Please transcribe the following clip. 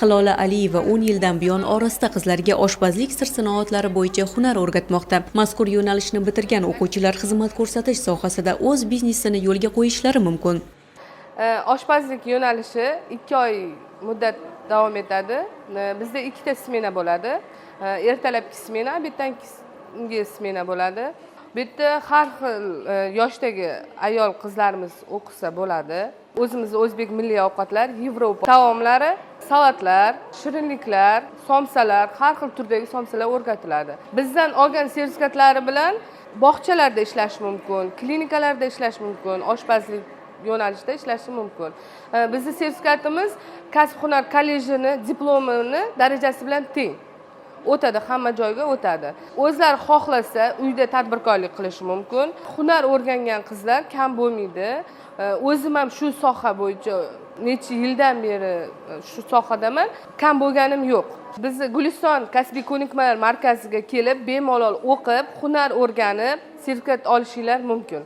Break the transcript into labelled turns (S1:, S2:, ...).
S1: Hilola Aliyeva 10 yildan buyon orasida qizlarga oshpazlik sir-sinoatlari bo'yicha hunar o'rgatmoqda. Mazkur yo'nalishni bitirgan o'quvchilar xizmat ko'rsatish sohasida o'z biznesini yo'lga qo'yishlari mumkin.
S2: Oshpazlik yo'nalishi 2 oy muddat davom etadi. Bizda 2 ta smena bo'ladi. Ertalabki smena, obeddangi smena bo'ladi. Bu yerda har xil yoshdagi ayol qizlarimiz o'qisa bo'ladi. O'zimiz o'zbek milliy ovqatlar, Yevropa taomlari, salatlar, shirinliklar, somsalar, har xil turdagi somsalar o'rgatiladi. Bizdan olgan sertifikatlari bilan bog'chalarda ishlash mumkin, klinikalarda ishlash mumkin, oshpazlik yo'nalishida ishlashi mumkin. Bizning sertifikatimiz Kasb-hunar kollejini diplomini darajasi bilan teng. O'tadi, hamma joyga o'tadi. O'zlari xohlasa uyda tadbirkorlik qilishi mumkin. Hunar o'rgangan qizlar kam bo'lmaydi. O'zim ham shu soha bo'yicha necha yildan beri shu sohadaman. Kam bo'lganim yo'q. Biz Guliston kasbiy ko'nikmalar markaziga kelib, bemalol o'qib, hunar o'rganib, sertifikat olishinglar mumkin.